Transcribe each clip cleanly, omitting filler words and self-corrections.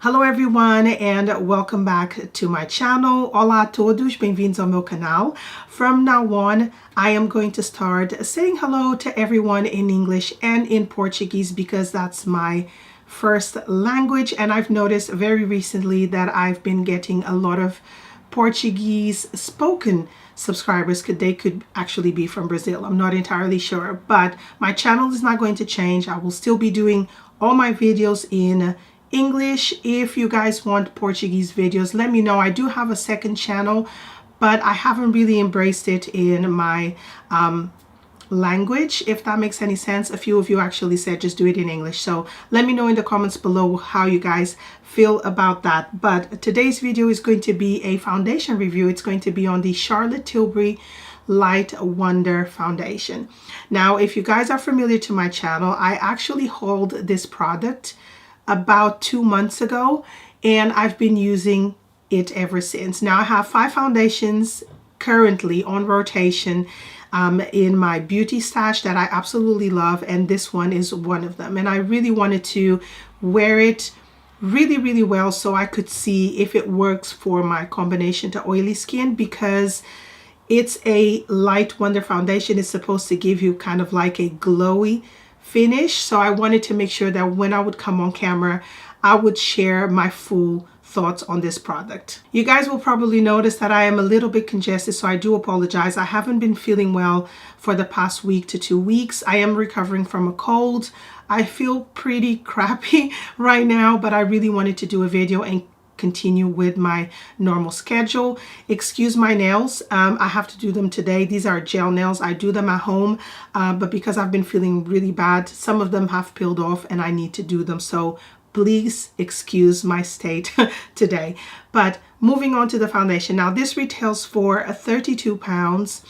Hello everyone and welcome back to my channel. Olá a todos, bem-vindos ao meu canal. From now on, I am going to start saying hello to everyone in English and in Portuguese because that's my first language, and I've noticed very recently that I've been getting a lot of Portuguese spoken subscribers. They could actually be from Brazil. I'm not entirely sure, but my channel is not going to change. I will still be doing all my videos in English. If you guys want Portuguese videos, let me know. I do have a second channel, but I haven't really embraced it in my language, if that makes any sense. A few of you actually said just do it in English, so let me know in the comments below how you guys feel about that. But today's video is going to be a foundation review. It's going to be on the Charlotte Tilbury Light Wonder foundation. Now, if you guys are familiar to my channel, I actually hauled this product about 2 months ago, and I've been using it ever since. Now I have 5 foundations currently on rotation in my beauty stash that I absolutely love, and this one is one of them. And I really wanted to wear it really well so I could see if it works for my combination to oily skin, because it's a light wonder foundation. It's supposed to give you kind of like a glowy finish, so I wanted to make sure that when I would come on camera, I would share my full thoughts on this product. You guys will probably notice that I am a little bit congested, so I do apologize. I haven't been feeling well for the past week to 2 weeks. I am recovering from a cold. I feel pretty crappy right now, but I really wanted to do a video and continue with my normal schedule. Excuse my nails. I have to do them today. These are gel nails. I do them at home, but because I've been feeling really bad, some of them have peeled off and I need to do them. So please excuse my state today. But moving on to the foundation. Now this retails for 32 pounds.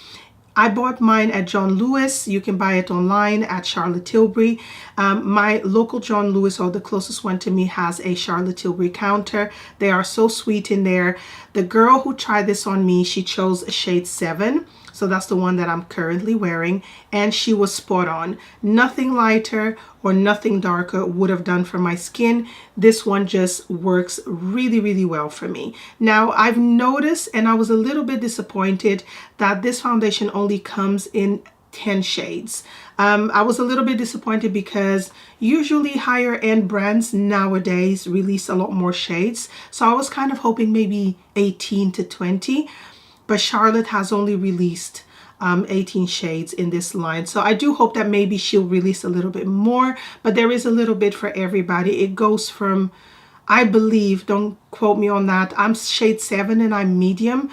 I bought mine at John Lewis. You can buy it online at Charlotte Tilbury. My local John Lewis, or the closest one to me, has a Charlotte Tilbury counter. They are so sweet in there. The girl who tried this on me, she chose shade 7. So that's the one that I'm currently wearing, and she was spot on. Nothing lighter or nothing darker would have done for my skin. This one just works really well for me. Now I've noticed, and I was a little bit disappointed, that this foundation only comes in 10 shades. I was a little bit disappointed because usually higher end brands nowadays release a lot more shades. So I was kind of hoping maybe 18 to 20. But Charlotte has only released 18 shades in this line. So I do hope that maybe she'll release a little bit more, but there is a little bit for everybody. It goes from, I believe, don't quote me on that, I'm shade 7 and I'm medium.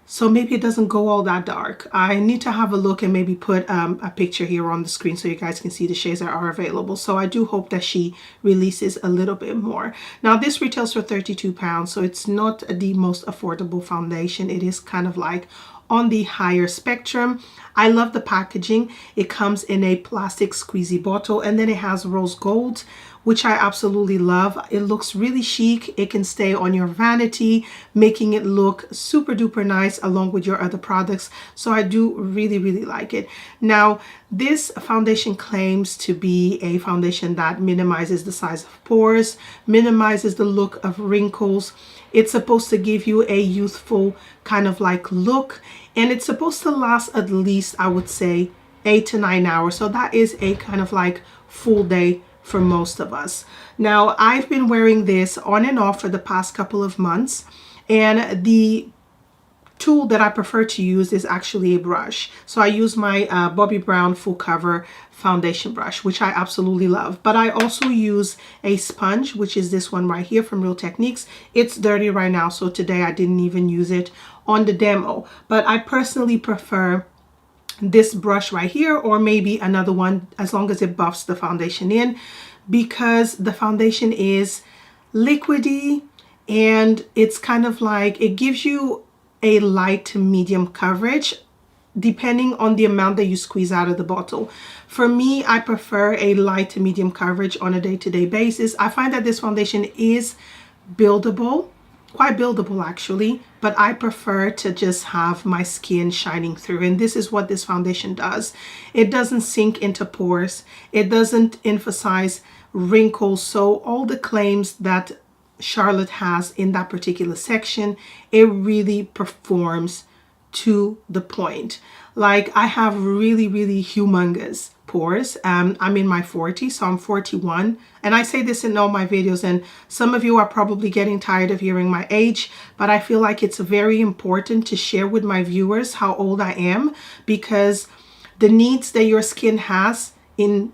So maybe it doesn't go all that dark. I need to have a look and maybe put a picture here on the screen so you guys can see the shades that are available. So I do hope that she releases a little bit more. Now this retails for 32 pounds, so it's not the most affordable foundation. It is kind of like on the higher spectrum. I love the packaging. It comes in a plastic squeezy bottle, and then it has rose gold, which I absolutely love. It looks really chic. It can stay on your vanity, making it look super duper nice along with your other products. So I do really like it. Now this foundation claims to be a foundation that minimizes the size of pores, minimizes the look of wrinkles. It's supposed to give you a youthful kind of like look, and it's supposed to last at least, I would say, 8 to 9 hours. So that is a kind of like full day for most of us. Now I've been wearing this on and off for the past couple of months, and the tool that I prefer to use is actually a brush. So I use my Bobbi Brown full cover foundation brush, which I absolutely love. But I also use a sponge, which is this one right here from Real Techniques. It's dirty right now, so today I didn't even use it on the demo. But I personally prefer this brush right here, or maybe another one, as long as it buffs the foundation in, because the foundation is liquidy and it's kind of like, it gives you a light to medium coverage depending on the amount that you squeeze out of the bottle. For me, I prefer a light to medium coverage on a day-to-day basis. I find that this foundation is buildable, quite buildable actually, but I prefer to just have my skin shining through, and this is what this foundation does. It doesn't sink into pores, it doesn't emphasize wrinkles. So all the claims that Charlotte has in that particular section, it really performs to the point. Like, I have really, really humongous pores. I'm in my 40s, so I'm 41. And I say this in all my videos, and some of you are probably getting tired of hearing my age, but I feel like it's very important to share with my viewers how old I am, because the needs that your skin has in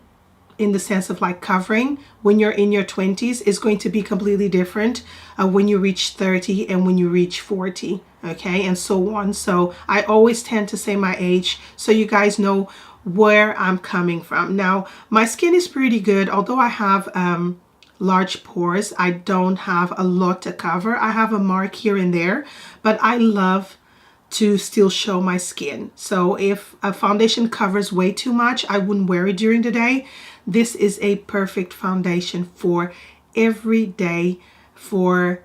the sense of like covering when you're in your 20s is going to be completely different when you reach 30 and when you reach 40, okay, and so on. So I always tend to say my age so you guys know where I'm coming from. Now, my skin is pretty good. Although I have large pores, I don't have a lot to cover. I have a mark here and there, but I love to still show my skin. So if a foundation covers way too much, I wouldn't wear it during the day. This is a perfect foundation for every day, for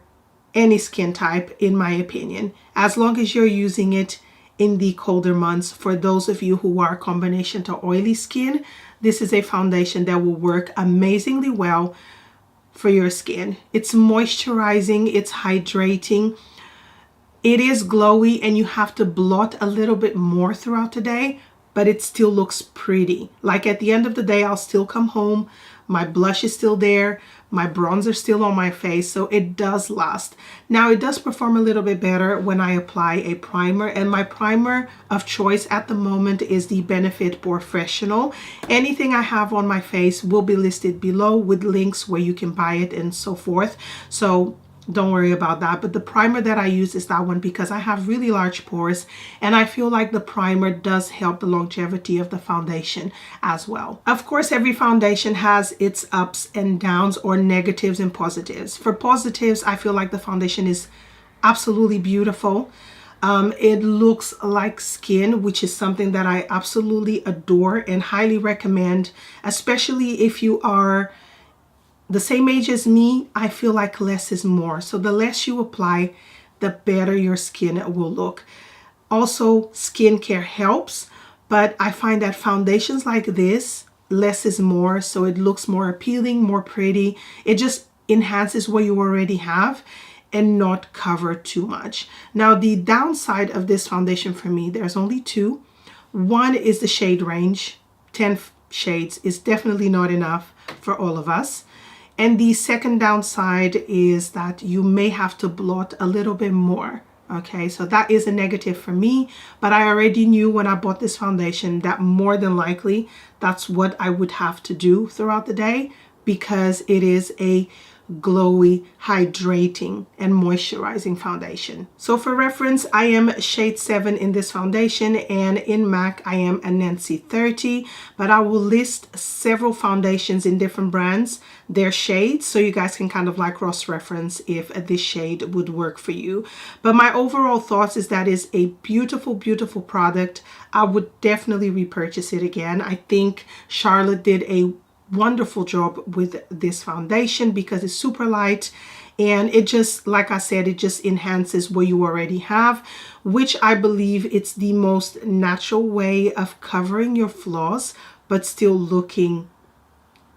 any skin type, in my opinion, as long as you're using it in the colder months. For those of you who are combination to oily skin, this is a foundation that will work amazingly well for your skin. It's moisturizing, it's hydrating, it is glowy, and you have to blot a little bit more throughout the day, but it still looks pretty. Like, at the end of the day, I'll still come home, my blush is still there, my bronzer still on my face, so it does last. Now, it does perform a little bit better when I apply a primer, and my primer of choice at the moment is the Benefit Professional. Anything I have on my face will be listed below with links where you can buy it and so forth. So don't worry about that. But the primer that I use is that one because I have really large pores, and I feel like the primer does help the longevity of the foundation as well. Of course, every foundation has its ups and downs, or negatives and positives. For positives, I feel like the foundation is absolutely beautiful. It looks like skin, which is something that I absolutely adore and highly recommend, especially if you are the same age as me. I feel like less is more. So the less you apply, the better your skin will look. Also, skincare helps, but I find that foundations like this, less is more. So it looks more appealing, more pretty. It just enhances what you already have and not cover too much. Now, the downside of this foundation for me, there's only two. One is the shade range. 10 shades is definitely not enough for all of us. And the second downside is that you may have to blot a little bit more. Okay, so that is a negative for me, but I already knew when I bought this foundation that more than likely that's what I would have to do throughout the day, because it is a glowy, hydrating, and moisturizing foundation. So for reference, I am shade 7 in this foundation, and in MAC I am a Nancy 30, but I will list several foundations in different brands, their shades, so you guys can kind of like cross-reference if this shade would work for you. But my overall thoughts is that is a beautiful, beautiful product. I would definitely repurchase it again. I think Charlotte did a wonderful job with this foundation because it's super light, and it just, like I said, it just enhances what you already have, which I believe it's the most natural way of covering your flaws but still looking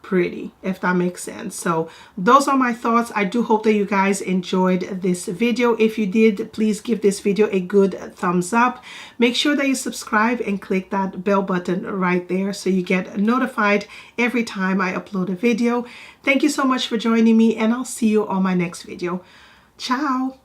pretty, if that makes sense. So those are my thoughts. I do hope that you guys enjoyed this video. If you did, please give this video a good thumbs up. Make sure that you subscribe and click that bell button right there so you get notified every time I upload a video. Thank you so much for joining me, and I'll see you on my next video. Ciao.